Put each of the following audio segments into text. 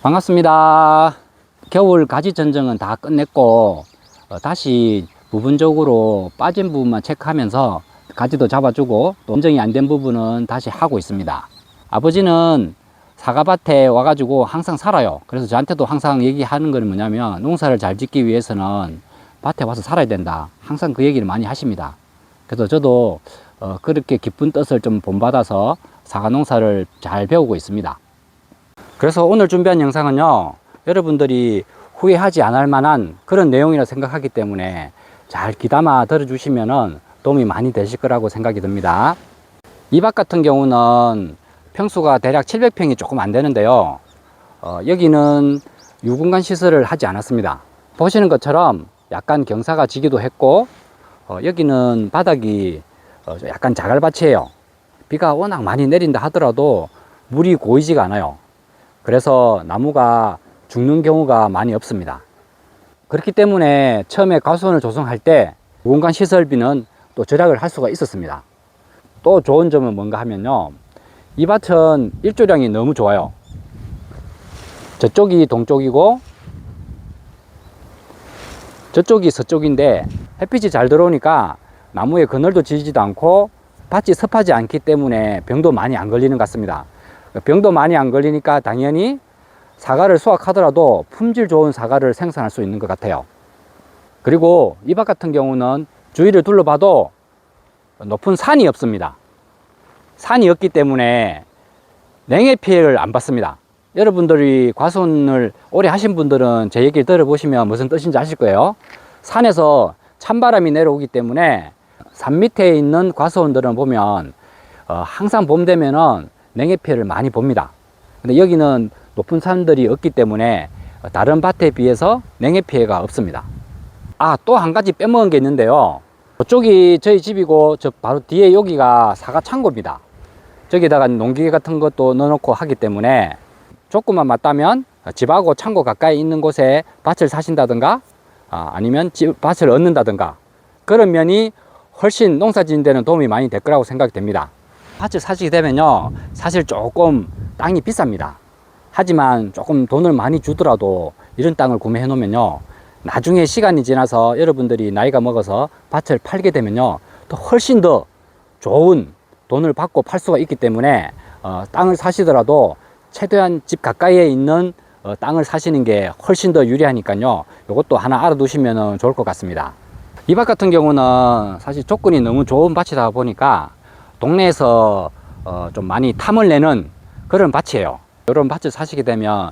반갑습니다. 겨울 가지 전정은 다 끝냈고 다시 부분적으로 빠진 부분만 체크하면서 가지도 잡아주고 또 전정이 안 된 부분은 다시 하고 있습니다. 아버지는 사과밭에 와가지고 항상 살아요. 그래서 저한테도 항상 얘기하는 거는 뭐냐면 농사를 잘 짓기 위해서는 밭에 와서 살아야 된다. 항상 그 얘기를 많이 하십니다. 그래서 저도 그렇게 깊은 뜻을 좀 본받아서 사과 농사를 잘 배우고 있습니다. 그래서 오늘 준비한 영상은요, 여러분들이 후회하지 않을 만한 그런 내용이라 생각하기 때문에 잘 귀담아 들어주시면 도움이 많이 되실 거라고 생각이 듭니다. 이 밭 같은 경우는 평수가 대략 700평이 조금 안 되는데요, 여기는 유분간 시설을 하지 않았습니다. 보시는 것처럼 약간 경사가 지기도 했고, 여기는 바닥이 약간 자갈밭이에요. 비가 워낙 많이 내린다 하더라도 물이 고이지가 않아요. 그래서 나무가 죽는 경우가 많이 없습니다. 그렇기 때문에 처음에 과수원을 조성할 때 공간 시설비는 또 절약을 할 수가 있었습니다. 또 좋은 점은 뭔가 하면요, 이 밭은 일조량이 너무 좋아요. 저쪽이 동쪽이고 저쪽이 서쪽인데 햇빛이 잘 들어오니까 나무에 그늘도 지지도 않고 밭이 습하지 않기 때문에 병도 많이 안 걸리는 것 같습니다. 병도 많이 안 걸리니까 당연히 사과를 수확하더라도 품질 좋은 사과를 생산할 수 있는 것 같아요. 그리고 이 밭 같은 경우는 주위를 둘러봐도 높은 산이 없습니다. 산이 없기 때문에 냉해 피해를 안 받습니다. 여러분들이 과수원을 오래 하신 분들은 제 얘기를 들어보시면 무슨 뜻인지 아실 거예요. 산에서 찬바람이 내려오기 때문에 산 밑에 있는 과수원들은 보면 항상 봄 되면은 냉해 피해를 많이 봅니다. 근데 여기는 높은 산들이 없기 때문에 다른 밭에 비해서 냉해 피해가 없습니다. 또 한 가지 빼먹은 게 있는데요, 저쪽이 저희 집이고 저 바로 뒤에 여기가 사과 창고입니다. 저기다가 농기계 같은 것도 넣어놓고 하기 때문에 조금만 맞다면 집하고 창고 가까이 있는 곳에 밭을 사신다든가 아니면 밭을 얻는다든가 그런 면이 훨씬 농사 짓는 데는 도움이 많이 될 거라고 생각이 됩니다. 밭을 사시게 되면요, 사실 조금 땅이 비쌉니다. 하지만 조금 돈을 많이 주더라도 이런 땅을 구매해 놓으면요, 나중에 시간이 지나서 여러분들이 나이가 먹어서 밭을 팔게 되면요, 또 훨씬 더 좋은 돈을 받고 팔 수가 있기 때문에 땅을 사시더라도 최대한 집 가까이에 있는 땅을 사시는 게 훨씬 더 유리하니까요, 이것도 하나 알아두시면 좋을 것 같습니다. 이 밭 같은 경우는 사실 조건이 너무 좋은 밭이다 보니까 동네에서 좀 많이 탐을 내는 그런 밭이에요. 이런 밭을 사시게 되면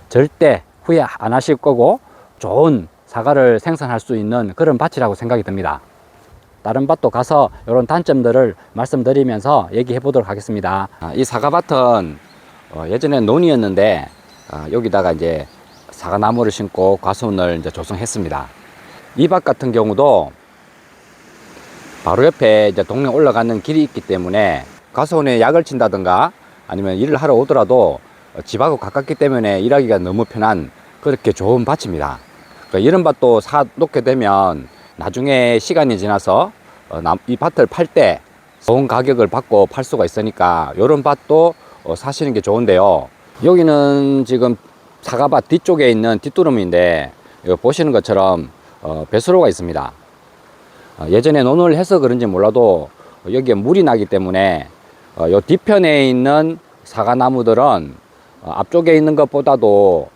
절대 후회 안 하실 거고 좋은 사과를 생산할 수 있는 그런 밭이라고 생각이 듭니다. 다른 밭도 가서 이런 단점들을 말씀드리면서 얘기해 보도록 하겠습니다. 이 사과밭은 예전엔 논이었는데 여기다가 이제 사과나무를 심고 과수원을 이제 조성했습니다. 이 밭 같은 경우도 바로 옆에 이제 동네 올라가는 길이 있기 때문에 과수원에 약을 친다든가 아니면 일을 하러 오더라도 집하고 가깝기 때문에 일하기가 너무 편한 그렇게 좋은 밭입니다. 이런 밭도 사 놓게 되면 나중에 시간이 지나서 이 밭을 팔 때 좋은 가격을 받고 팔 수가 있으니까 이런 밭도 사시는 게 좋은데요, 여기는 지금 사과밭 뒤쪽에 있는 뒷두름인데 보시는 것처럼 배수로가 있습니다. 예전에 논을 해서 그런지 몰라도 여기에 물이 나기 때문에 요 뒤편에 있는 사과나무들은 앞쪽에 있는 것보다도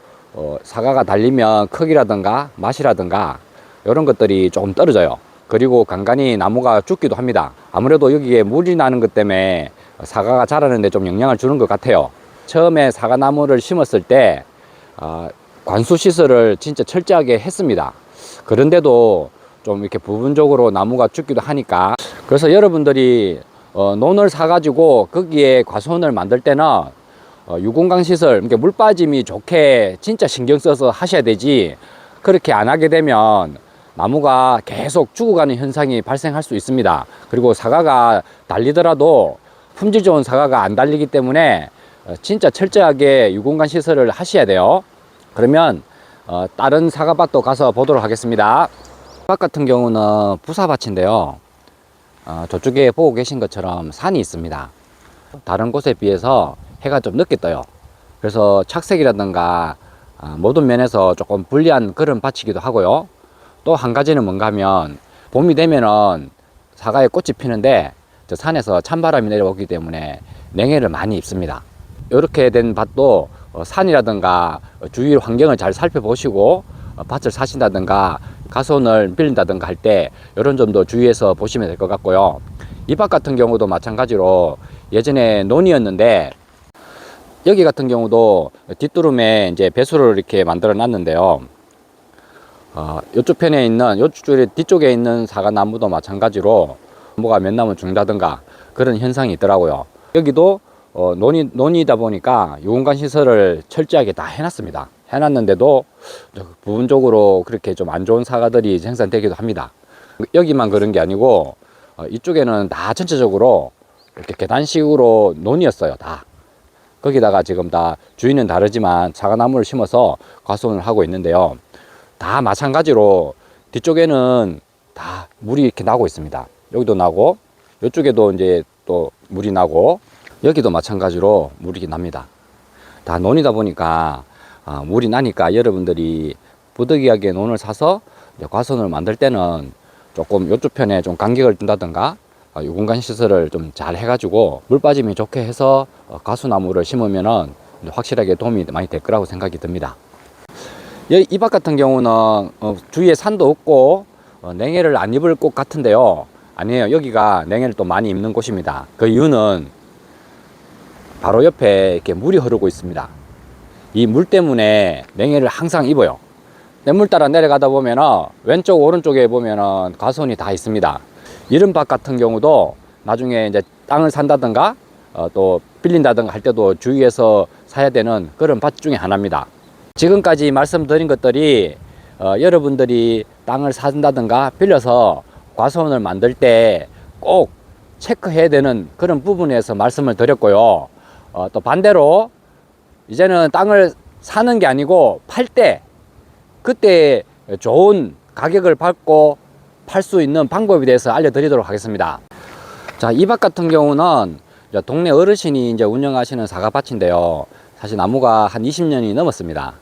사과가 달리면 크기라든가 맛이라든가 이런 것들이 조금 떨어져요. 그리고 간간히 나무가 죽기도 합니다. 아무래도 여기에 물이 나는 것 때문에 사과가 자라는데 좀 영향을 주는 것 같아요. 처음에 사과나무를 심었을 때 관수 시설을 진짜 철저하게 했습니다. 그런데도 좀 이렇게 부분적으로 나무가 죽기도 하니까, 그래서 여러분들이 논을 사가지고 거기에 과수원을 만들 때는 유공강 시설, 그러니까 물 빠짐이 좋게 진짜 신경 써서 하셔야 되지, 그렇게 안 하게 되면 나무가 계속 죽어가는 현상이 발생할 수 있습니다. 그리고 사과가 달리더라도 품질 좋은 사과가 안 달리기 때문에 진짜 철저하게 유공간 시설을 하셔야 돼요. 그러면 다른 사과밭도 가서 보도록 하겠습니다. 밭 같은 경우는 부사밭인데요, 저쪽에 보고 계신 것처럼 산이 있습니다. 다른 곳에 비해서 해가 좀 늦게 떠요. 그래서 착색이라든가 모든 면에서 조금 불리한 그런 밭이기도 하고요. 또 한 가지는 뭔가 하면 봄이 되면은 사과에 꽃이 피는데 저 산에서 찬바람이 내려오기 때문에 냉해를 많이 입습니다. 이렇게 된 밭도 산이라든가 주위 환경을 잘 살펴보시고 밭을 사신다든가 가손을 빌린다든가 할 때 이런 점도 주의해서 보시면 될 것 같고요. 이 밭 같은 경우도 마찬가지로 예전에 논이었는데 여기 같은 경우도 뒷두름에 이제 배수를 이렇게 만들어 놨는데요. 이쪽 편에 있는 이쪽 뒤쪽에 있는 사과나무도 마찬가지로 뭐가 몇 나무 죽는다든가 그런 현상이 있더라고요. 여기도 논이다 보니까 유공간 시설을 철저하게 다 해놨습니다. 해놨는데도 부분적으로 그렇게 좀 안 좋은 사과들이 생산되기도 합니다. 여기만 그런 게 아니고 이쪽에는 다 전체적으로 이렇게 계단식으로 논이었어요. 다 거기다가 지금 다 주인은 다르지만 사과나무를 심어서 과수원을 하고 있는데요. 다 마찬가지로 뒤쪽에는 다 물이 이렇게 나고 있습니다. 여기도 나고 이쪽에도 이제 또 물이 나고 여기도 마찬가지로 물이 납니다. 다 논이다 보니까 물이 나니까 여러분들이 부득이하게 논을 사서 과수원을 만들 때는 조금 이쪽 편에 좀 간격을 둔다든가 유공간 시설을 좀 잘 해가지고 물 빠짐이 좋게 해서 가수나무를 심으면은 확실하게 도움이 많이 될 거라고 생각이 듭니다. 이 밭 같은 경우는 주위에 산도 없고 냉해를 안 입을 곳 같은데요. 아니에요. 여기가 냉해를 또 많이 입는 곳입니다. 그 이유는 바로 옆에 이렇게 물이 흐르고 있습니다. 이 물 때문에 냉해를 항상 입어요. 냇물 따라 내려가다 보면은 왼쪽 오른쪽에 보면은 가수원이 다 있습니다. 이런 밭 같은 경우도 나중에 이제 땅을 산다든가 또 빌린다든가 할 때도 주의해서 사야 되는 그런 밭 중에 하나입니다. 지금까지 말씀드린 것들이 여러분들이 땅을 산다든가 빌려서 과수원을 만들 때 꼭 체크해야 되는 그런 부분에서 말씀을 드렸고요. 또 반대로 이제는 땅을 사는 게 아니고 팔 때 그때 좋은 가격을 받고 팔 수 있는 방법에 대해서 알려드리도록 하겠습니다. 자, 이 밭 같은 경우는 동네 어르신이 이제 운영하시는 사과밭인데요. 사실 나무가 한 20년이 넘었습니다.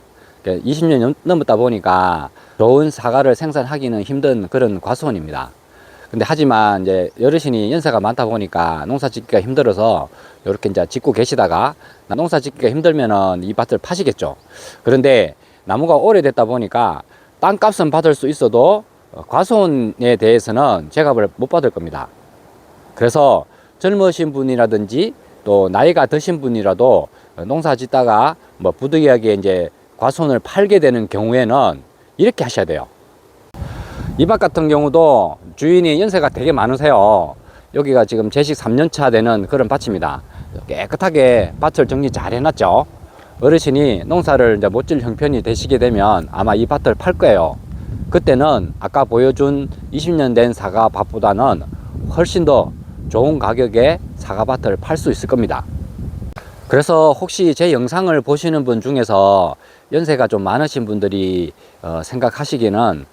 20년이 넘었다 보니까 좋은 사과를 생산하기는 힘든 그런 과수원입니다. 근데 하지만 이제 어르신이 연세가 많다 보니까 농사 짓기가 힘들어서 이렇게 이제 짓고 계시다가 농사 짓기가 힘들면은 이 밭을 파시겠죠. 그런데 나무가 오래됐다 보니까 땅값은 받을 수 있어도 과수원에 대해서는 제값을 못 받을 겁니다. 그래서 젊으신 분이라든지 또 나이가 드신 분이라도 농사 짓다가 뭐 부득이하게 이제 과수원을 팔게 되는 경우에는 이렇게 하셔야 돼요. 이 밭 같은 경우도 주인이 연세가 되게 많으세요. 여기가 지금 재식 3년차 되는 그런 밭입니다. 깨끗하게 밭을 정리 잘 해놨죠. 어르신이 농사를 이제 못질 형편이 되시게 되면 아마 이 밭을 팔 거예요. 그때는 아까 보여준 20년 된 사과 밭보다는 훨씬 더 좋은 가격에 사과밭을 팔 수 있을 겁니다. 그래서 혹시 제 영상을 보시는 분 중에서 연세가 좀 많으신 분들이 생각하시기는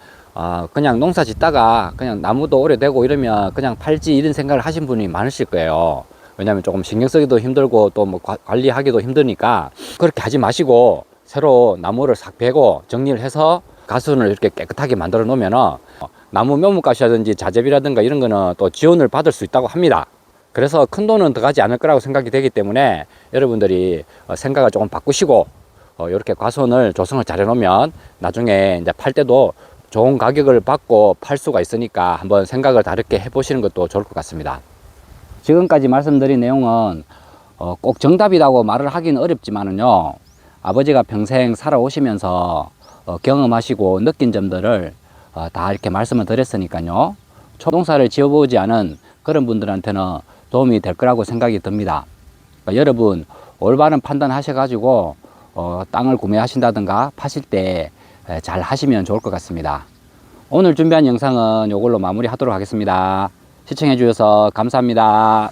그냥 농사 짓다가 그냥 나무도 오래되고 이러면 그냥 팔지 이런 생각을 하신 분이 많으실 거예요. 왜냐하면 조금 신경 쓰기도 힘들고 또 뭐 관리하기도 힘드니까 그렇게 하지 마시고 새로 나무를 싹 베고 정리를 해서 가수원을 이렇게 깨끗하게 만들어 놓으면은 나무 묘목값이라든지 자재비라든가 이런 거는 또 지원을 받을 수 있다고 합니다. 그래서 큰 돈은 들어가지 않을 거라고 생각이 되기 때문에 여러분들이 생각을 조금 바꾸시고 이렇게 과수원을 조성을 잘 해놓으면 나중에 이제 팔 때도 좋은 가격을 받고 팔 수가 있으니까 한번 생각을 다르게 해보시는 것도 좋을 것 같습니다. 지금까지 말씀드린 내용은 꼭 정답이라고 말을 하기는 어렵지만은요, 아버지가 평생 살아오시면서 경험하시고 느낀 점들을 다 이렇게 말씀을 드렸으니까요, 초농사를 지어보지 않은 그런 분들한테는 도움이 될 거라고 생각이 듭니다. 그러니까 여러분 올바른 판단 하셔가지고 땅을 구매하신다든가 파실 때 잘 하시면 좋을 것 같습니다. 오늘 준비한 영상은 이걸로 마무리 하도록 하겠습니다. 시청해 주셔서 감사합니다.